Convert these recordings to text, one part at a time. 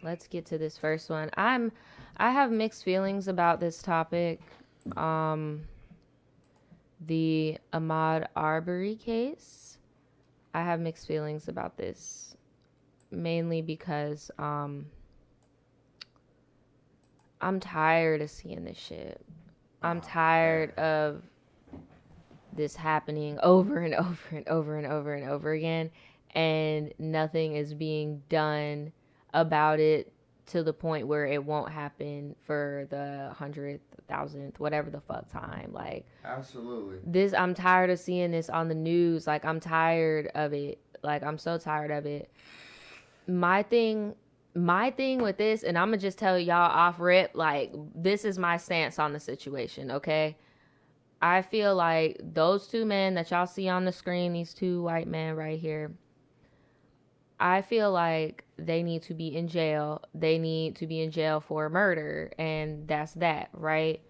let's get to this first one. I have mixed feelings about this topic. Um, the Ahmaud Arbery case. I have mixed feelings about this, mainly because I'm tired of seeing this shit. I'm Oh tired man. of this happening over and over and over and over and over again, and nothing is being done about it to the point where it won't happen for the 100th, 1000th, whatever the fuck time. Like, Absolutely. this, I'm tired of seeing this on the news. Like, I'm tired of it. Like, I'm so tired of it. My thing my thing with this, and I'm gonna just tell y'all off rip, like, this is my stance on the situation, okay? I feel like those two men that y'all see on the screen, these two white men right here, I feel like they need to be in jail. They need to be in jail for murder, and that's that, right?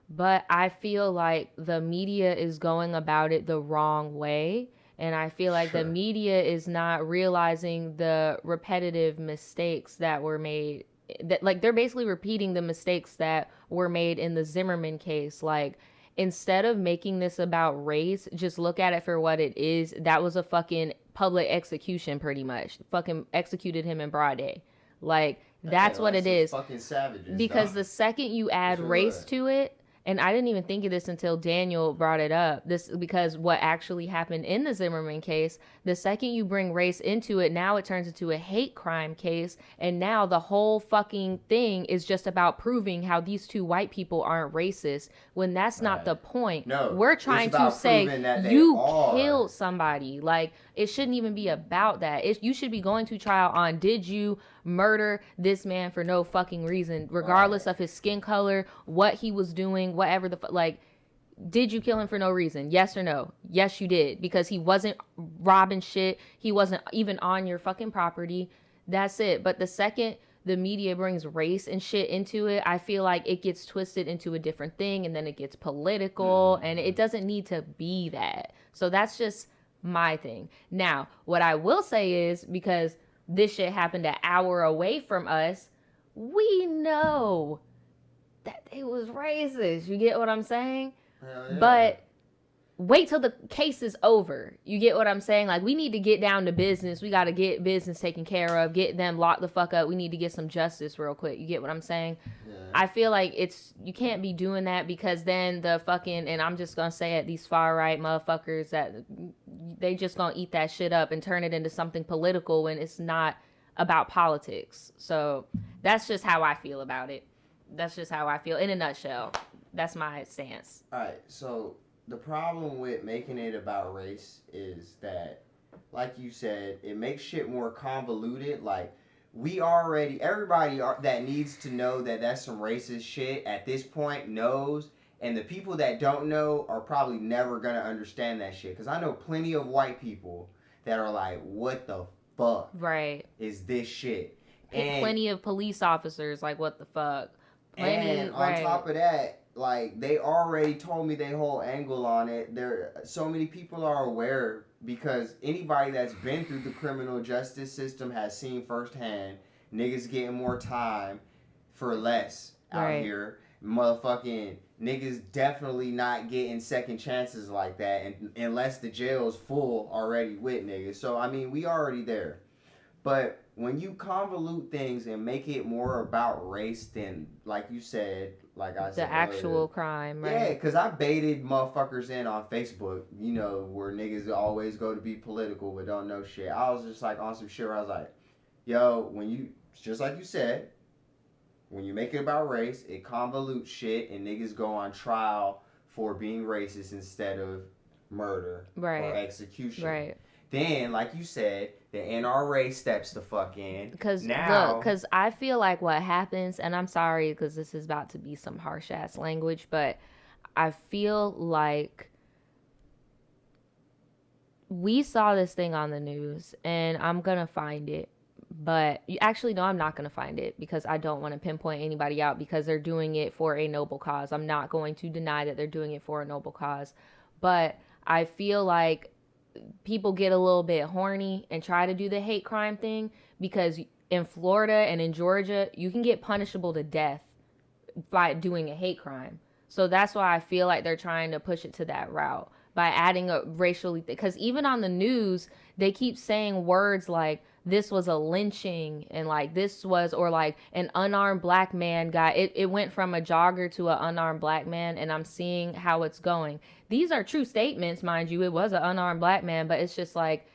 But I feel like the media is going about it the wrong way. And I feel like the Sure. media is not realizing the repetitive mistakes that were made. That, like, they're basically repeating the mistakes that were made in the Zimmerman case. Like, instead of making this about race, just look at it for what it is. That was a fucking public execution, pretty much. Fucking executed him in broad day. Like, Hey, that's what like it some is. fucking savages, though. Because the second you For add race sure. to it, and I didn't even think of this until Daniel brought it up. This, because what actually happened in the Zimmerman case, the second you bring race into it, now it turns into a hate crime case, and now the whole fucking thing is just about proving how these two white people aren't racist, when that's not the Right. point. No, We're it's trying to about say proving that they you are. killed somebody. Like, it shouldn't even be about that. You should be going to trial on, did you murder this man for no fucking reason, Right. regardless of his skin color, what he was doing, whatever like, did you kill him for no reason? Yes or no? Yes, you did, because he wasn't robbing shit. He wasn't even on your fucking property. That's it. But the second the media brings race and shit into it, I feel like it gets twisted into a different thing, and then it gets political, and Mm-hmm. it doesn't need to be that. So that's just my thing. Now, what I will say is, because this shit happened an hour away from us, we know that they was racist. You get what I'm saying? Hell yeah. But wait till the case is over. You get what I'm saying? Like, we need to get down to business. We got to get business taken care of, get them locked the fuck up. We need to get some justice real quick. You get what I'm saying? Yeah. I feel like you can't be doing that, because then the fucking, and I'm just gonna say it, these far right motherfuckers, that they just gonna eat that shit up and turn it into something political when it's not about politics. So that's just how I feel about it. That's just how I feel in a nutshell. That's my stance. Alright, so the problem with making it about race is that, like you said, it makes shit more convoluted. Like, everybody that needs to know that that's some racist shit at this point knows, and the people that don't know are probably never gonna understand that shit. Because I know plenty of white people that are like, what the fuck Right. is this shit? And Plenty of police officers, like, what the fuck? Plenty, And on right. top of that, like they already told me their whole angle on it. There, so many people are aware because anybody that's been through the criminal justice system has seen firsthand niggas getting more time for less out Right. here. Motherfucking niggas definitely not getting second chances like that, and unless the jail's full already with niggas. So I mean, we already there. But when you convolute things and make it more about race than, like you said, like I The said earlier, actual crime, yeah, right? because I baited motherfuckers in on Facebook, where niggas always go to be political but don't know shit. I was just like on some shit where I was like, yo, just like you said, when you make it about race, it convolutes shit and niggas go on trial for being racist instead of murder or Right. execution. Right. Then, like you said, the NRA steps the fuck in. Because, look, Now, because I feel like what happens, and I'm sorry because this is about to be some harsh ass language, but I feel like we saw this thing on the news, and I'm going to find it. But actually, no, I'm not going to find it, because I don't want to pinpoint anybody out, because they're doing it for a noble cause. I'm not going to deny that they're doing it for a noble cause. But I feel like people get a little bit horny and try to do the hate crime thing, because in Florida and in Georgia, you can get punishable to death by doing a hate crime. So that's why I feel like they're trying to push it to that route by adding a racially, because even on the news, they keep saying words like this was a lynching and like this was, or like an unarmed black man got, it went from a jogger to an unarmed black man, and I'm seeing how it's going. These are true statements, mind you. It was an unarmed black man, but it's just like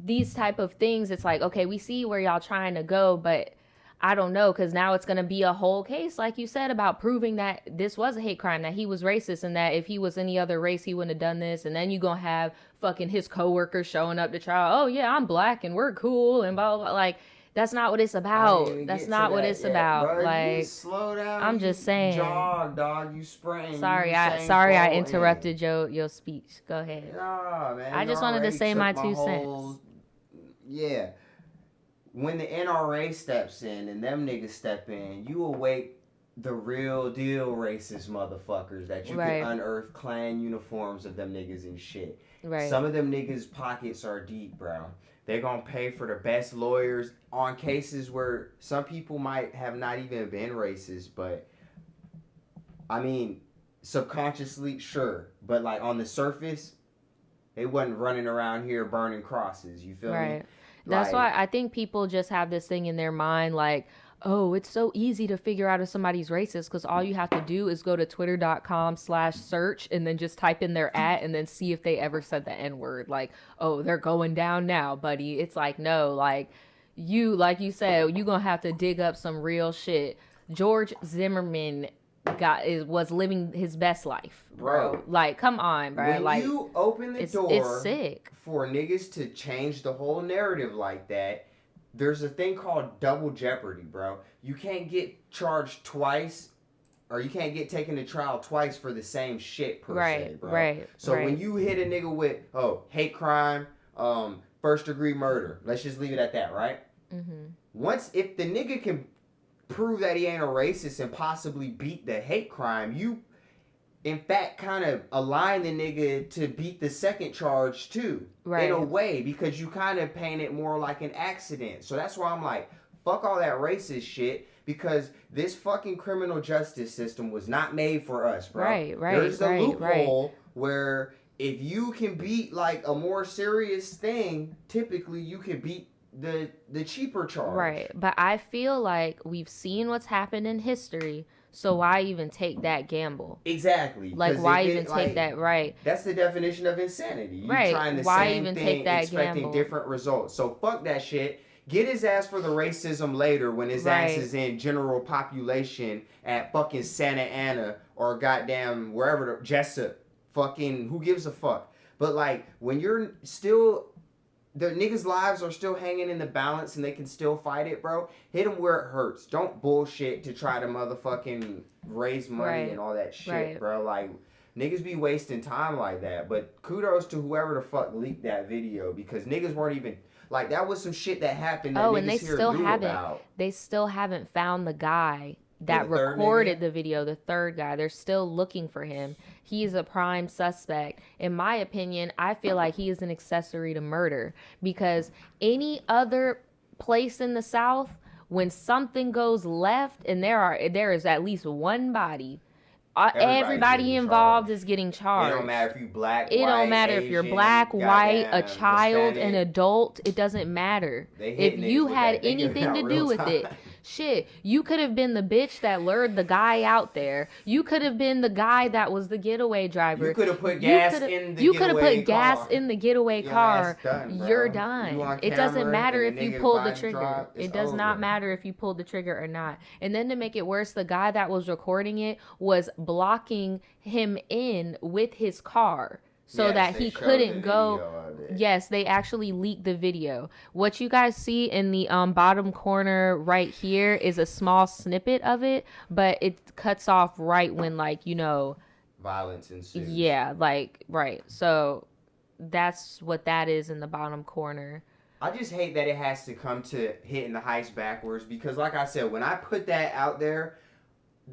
these type of things. It's like, okay, we see where y'all trying to go, but I don't know, because now it's going to be a whole case, like you said, about proving that this was a hate crime, that he was racist, and that if he was any other race, he wouldn't have done this. And then you going to have fucking his coworkers showing up to trial. Oh, yeah, I'm black and we're cool and blah, blah, blah. Like, that's not what it's about. That's not what it's about. Bro, like, slow down. I'm just saying. Jog, dog. You spraying. Sorry, I interrupted your speech. Go ahead. Nah, man. I just wanted to say my 2 cents. Yeah. When the NRA steps in and them niggas step in, you awake the real deal racist motherfuckers that you can unearth Klan uniforms of them niggas and shit. Right. Some of them niggas' pockets are deep, bro. They're gonna pay for the best lawyers on cases where some people might have not even been racist, but I mean, subconsciously, sure. But like on the surface, they wasn't running around here burning crosses. You feel me? That's why I think people just have this thing in their mind like, oh, it's so easy to figure out if somebody's racist because all you have to do is go to twitter.com/search and then just type in their @ and then see if they ever said the N-word. Like, oh, they're going down now, buddy. It's like, no, like you said, you gonna have to dig up some real shit. George Zimmerman was living his best life, bro. Like, come on, bro. When like, you open the door, it's sick for niggas to change the whole narrative like that. There's a thing called double jeopardy, bro. You can't get charged twice, or you can't get taken to trial twice for the same shit per se, bro. Right. So when you hit a nigga with hate crime, first degree murder, let's just leave it at that, right? Once if the nigga can prove that he ain't a racist and possibly beat the hate crime, you in fact kind of align the nigga to beat the second charge too, in a way, because you kind of paint it more like an accident. So that's why I'm like, fuck all that racist shit, because this fucking criminal justice system was not made for us, bro. There's a loophole where if you can beat like a more serious thing, typically you can beat the cheaper charge. Right. But I feel like we've seen what's happened in history. So why even take that gamble? Exactly. Like, why even take that? Right. That's the definition of insanity. You trying the same thing, take that expecting gamble? Different results. So fuck that shit. Get his ass for the racism later when his ass is in general population at fucking Santa Ana or goddamn wherever, Jessup. Fucking who gives a fuck? But like when you're still, the niggas' lives are still hanging in the balance and they can still fight it, bro. Hit them where it hurts. Don't bullshit to try to motherfucking raise money and all that shit, bro. Like, niggas be wasting time like that. But kudos to whoever the fuck leaked that video, because niggas weren't even, like, that was some shit that happened that niggas here knew about. They still haven't found the guy that recorded the video, the third guy. They're still looking for him. He's a prime suspect. In my opinion, I feel like he is an accessory to murder, because any other place in the South, when something goes left and there is at least one body, everybody involved is getting charged. It don't matter if you're black, it don't matter if you're black, white, a child, an adult. It doesn't matter. If you had anything to do with it. Shit, you could have been the bitch that lured the guy out there. You could have been the guy that was the getaway driver. You could have put gas in the getaway car. You could have put gas in the getaway car. You're done. It doesn't matter if you pulled the trigger. It does not matter if you pulled the trigger or not. And then to make it worse, the guy that was recording it was blocking him in with his car, so that he couldn't go. Yes, they actually leaked the video. What you guys see in the bottom corner right here is a small snippet of it, but it cuts off right when, like, you know, violence ensues. Yeah, like, right. So that's what that is in the bottom corner. I just hate that it has to come to hitting the heist backwards, because like I said, when I put that out there,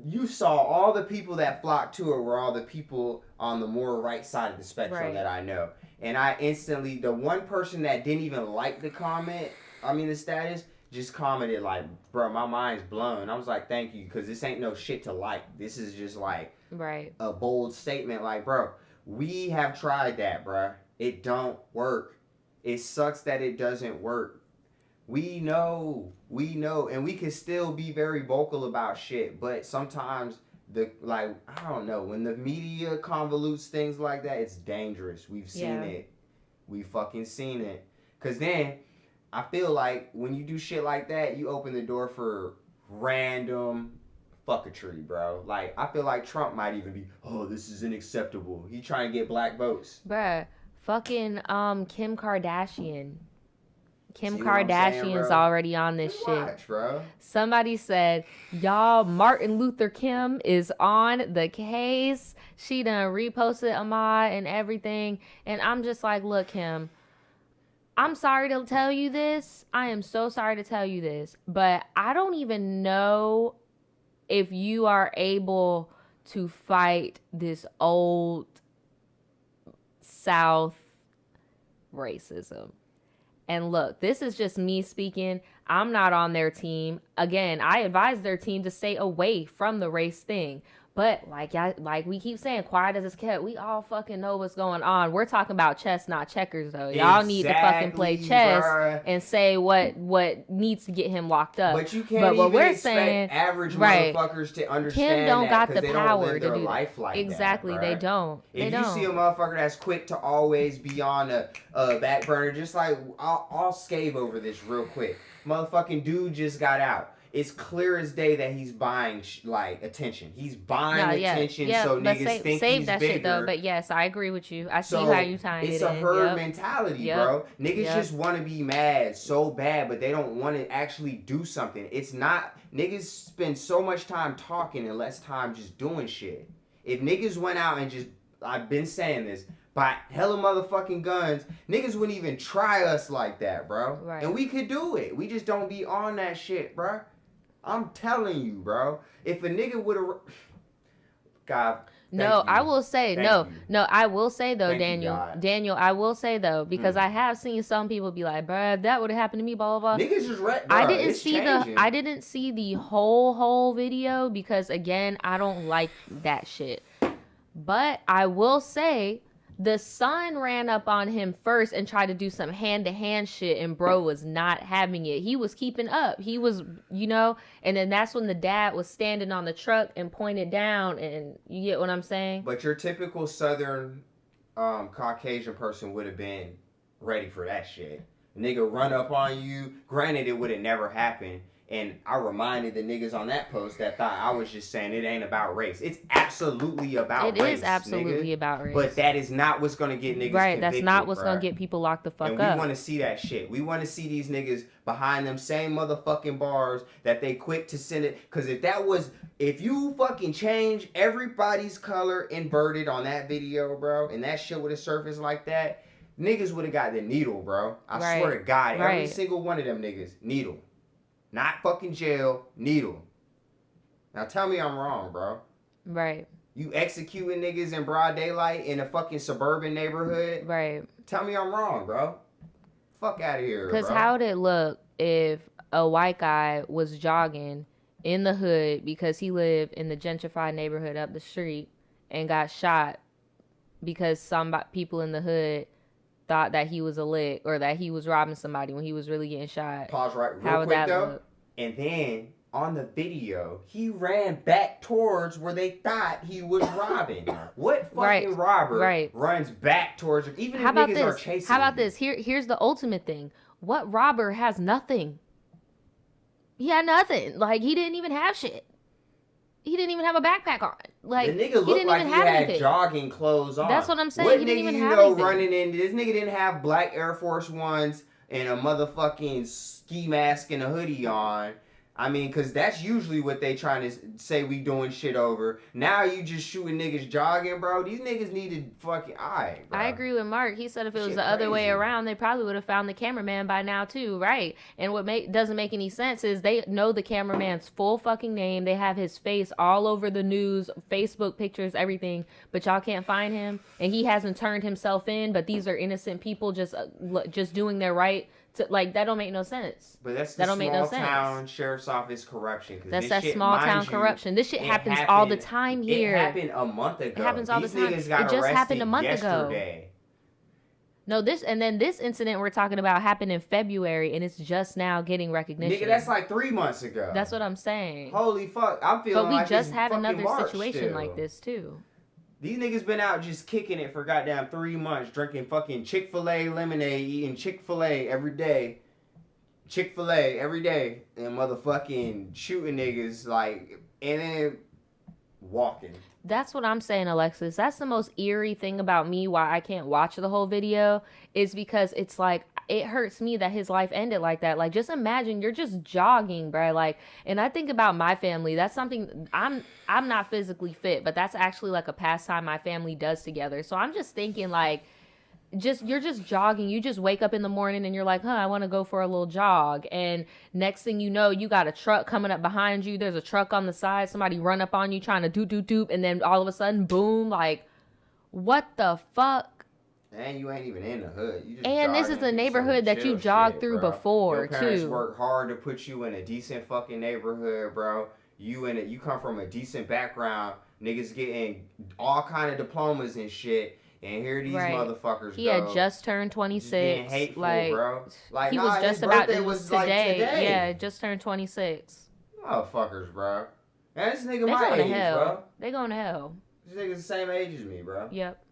you saw all the people that flocked to it were all the people on the more right side of the spectrum that I know. And I instantly, the one person that didn't even like the comment, the status, just commented like, bro, my mind's blown. I was like, thank you, because this ain't no shit to like. This is just like right. a bold statement. Like, bro, we have tried that, bro. It don't work. It sucks that it doesn't work. We know, and we can still be very vocal about shit, but sometimes I don't know, when the media convolutes things like that, it's dangerous. We've seen it. We fucking seen it. Cause then I feel like when you do shit like that, you open the door for random fuckatry, bro. Like, I feel like Trump might even be, oh, this is unacceptable. He trying to get black votes. Bruh, fucking Kim Kardashian. Kim See what I'm saying, Kardashian's bro? already on this Just shit. watch, bro. Somebody said, y'all, Martin Luther Kim is on the case. She done reposted Ahmaud and everything. And I'm just like, look, Kim, I'm sorry to tell you this. I am so sorry to tell you this. But I don't even know if you are able to fight this old South racism. And look, this is just me speaking. I'm not on their team. Again, I advise their team to stay away from the race thing. But like we keep saying, quiet as it's kept, we all fucking know what's going on. We're talking about chess, not checkers, though. Y'all need to fucking play chess, bruh, and say what needs to get him locked up. But you can't even expect average motherfuckers to understand Kim don't got the power to do life like exactly, that, they don't. If you see a motherfucker that's quick to always be on a back burner, just like, I'll scave over this real quick. Motherfucking dude just got out. It's clear as day that he's buying attention. He's buying attention, so niggas think he's that bigger. Shit though. But yes, I agree with you. I see how you tying it in. It's a herd mentality, bro. Niggas just want to be mad so bad, but they don't want to actually do something. It's not, niggas spend so much time talking and less time just doing shit. If niggas went out and just, I've been saying this, buy hella motherfucking guns, niggas wouldn't even try us like that, bro. Right. And we could do it. We just don't be on that shit, bro. I'm telling you, bro. If a nigga would have, God. No, I will say no. I will say though, Thank Daniel, I will say though, because I have seen some people be like, bruh, if that would have happened to me, blah blah blah. Niggas just I didn't see the whole video because again, I don't like that shit. But I will say, the son ran up on him first and tried to do some hand-to-hand shit, and bro was not having it. He was keeping up. He was, and then that's when the dad was standing on the truck and pointed down, and you get what I'm saying? But your typical Southern Caucasian person would have been ready for that shit. Nigga run up on you. Granted, it would have never happened. And I reminded the niggas on that post that thought I was just saying it ain't about race. It's absolutely about race. It is absolutely about race. But that is not what's going to get niggas convicted, that's not what's going to get people locked the fuck up. And we want to see that shit. We want to see these niggas behind them same motherfucking bars that they quick to send it. Because if you fucking change everybody's color inverted on that video, bro, and that shit would have surfaced like that, niggas would have got the needle, bro. I swear to God, every single one of them niggas, needle. Not fucking jail, needle. Now tell me I'm wrong, bro. Right. You executing niggas in broad daylight in a fucking suburban neighborhood? Right. Tell me I'm wrong, bro. Fuck out of here, bro. Because how would it look if a white guy was jogging in the hood because he lived in the gentrified neighborhood up the street and got shot because some people in the hood thought that he was a lick or that he was robbing somebody when he was really getting shot? Pause real quick though. Look? And then on the video, he ran back towards where they thought he was robbing. What fucking robber runs back towards him? Even if niggas are chasing How about this? Here's the ultimate thing. What robber has nothing? He had nothing. Like, he didn't even have shit. He didn't even have a backpack on. Like, the nigga looked like he had jogging clothes on. That's what I'm saying. What he nigga didn't even you have know anything. running in? This nigga didn't have black Air Force Ones and a motherfucking ski mask and a hoodie on. I mean, because that's usually what they trying to say we doing shit over. Now you just shooting niggas jogging, bro. These niggas needed fucking eye, bro. I agree with Mark. He said if it was the other way around, they probably would have found the cameraman by now too, right? And what doesn't make any sense is they know the cameraman's full fucking name. They have his face all over the news, Facebook pictures, everything, but y'all can't find him. And he hasn't turned himself in, but these are innocent people just doing their right Like, that don't make no sense. But that's the that don't make no small sense. town sheriff's office corruption. That's that small town corruption. This shit happens all the time here. It happened a month ago. It happens all the time. These niggas got it just happened a month yesterday. ago. No, this incident we're talking about happened in February, and it's just now getting recognition. Nigga, that's like 3 months ago. That's what I'm saying. Holy fuck, I'm feeling like. But we just it's had another March situation still. like this too. These niggas been out just kicking it for goddamn 3 months, drinking fucking Chick-fil-A lemonade, eating Chick-fil-A every day. Chick-fil-A every day, and motherfucking shooting niggas like, and then walking. That's what I'm saying, Alexis. That's the most eerie thing about me, why I can't watch the whole video, is because it's like, it hurts me that his life ended like that. Like, just imagine you're just jogging, bro. Like, and I think about my family. That's something, I'm not physically fit, but that's actually like a pastime my family does together. So I'm just thinking, like, you're just jogging. You just wake up in the morning and you're like, I want to go for a little jog. And next thing you know, you got a truck coming up behind you. There's a truck on the side. Somebody run up on you trying to doop. And then all of a sudden, boom, like, what the fuck? And you ain't even in the hood. You just and this is a neighborhood that you jogged through before, Your parents too. work hard to put you in a decent fucking neighborhood, bro. You come from a decent background. Niggas getting all kind of diplomas and shit. And here these motherfuckers He had just turned 26. Being hateful, like, bro. Like, he was just about to was today. Like today. Yeah, just turned 26. Motherfuckers, bro. And this nigga they my going age, to hell. bro. They going to hell. This nigga's the same age as me, bro. Yep.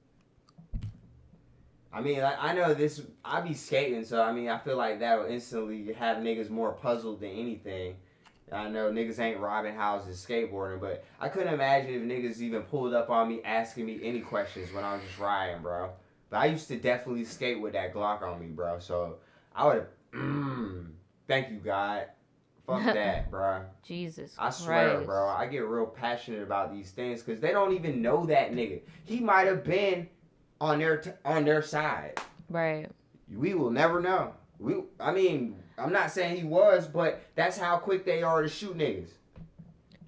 I mean, I know this. I be skating, so I mean, I feel like that will instantly have niggas more puzzled than anything. I know niggas ain't robbing houses, skateboarding, but I couldn't imagine if niggas even pulled up on me asking me any questions when I was just riding, bro. But I used to definitely skate with that Glock on me, bro. So I would have, thank you, God. Fuck that, bro. Jesus I swear, Christ. bro. I get real passionate about these things because they don't even know that nigga. He might have been on their side. Right. We will never know. I mean, I'm not saying he was, but that's how quick they are to shoot niggas.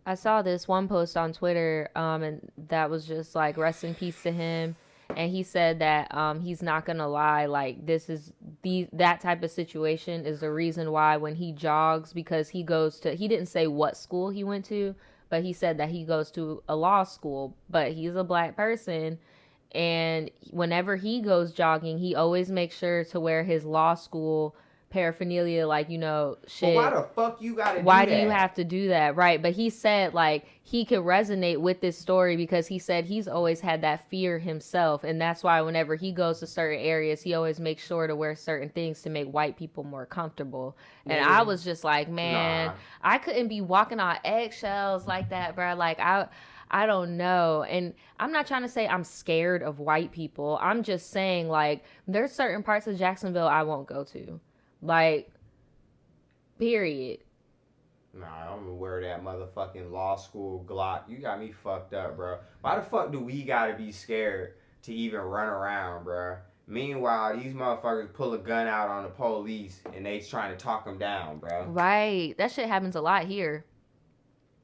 I saw this one post on Twitter, and that was just like, rest in peace to him. And he said that he's not gonna lie, like, that type of situation is the reason why when he jogs, because he didn't say what school he went to, but he said that he goes to a law school, but he's a black person. And whenever he goes jogging, he always makes sure to wear his law school paraphernalia, like, you know, shit. Well, why the fuck you gotta do that? Why do you have to do that? Right. But he said, like, he could resonate with this story because he said he's always had that fear himself. And that's why whenever he goes to certain areas, he always makes sure to wear certain things to make white people more comfortable. And I was just like, man, I couldn't be walking on eggshells like that, bro. Like, I don't know. And I'm not trying to say I'm scared of white people. I'm just saying, like, there's certain parts of Jacksonville I won't go to. Like, period. Nah, I'm gonna wear that motherfucking law school Glock. You got me fucked up, bro. Why the fuck do we gotta be scared to even run around, bro? Meanwhile, these motherfuckers pull a gun out on the police and they trying to talk them down, bro. Right. That shit happens a lot here.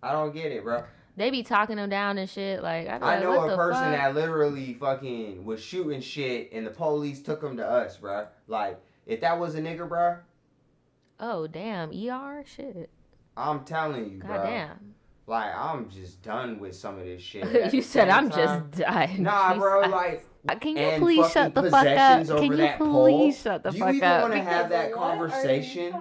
I don't get it, bro. They be talking them down and shit. Like, I know a person that literally fucking was shooting shit and the police took him to us, bro. Like, if that was a nigga, bro. Oh, damn. ER? Shit. I'm telling you, bro. Goddamn. Like, I'm just done with some of this shit. You said I'm just done. Nah, bro, like... Can you please shut the fuck up? Can you please shut the fuck up? Do you even want to have that conversation?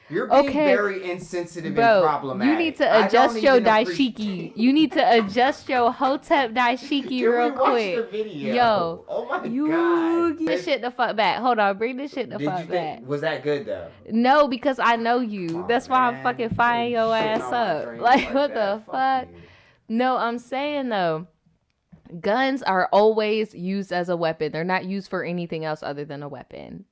You're being very insensitive and problematic. You need to adjust your dashiki. You need to adjust your hotep dashiki real quick. Watch the video? Yo, oh my god! Bring this shit the fuck back. Hold on, bring this shit the fuck back. Was that good though? No, because I know you. That's why I'm fucking firing your ass up. Like, what the fuck? No, I'm saying though, guns are always used as a weapon. They're not used for anything else other than a weapon.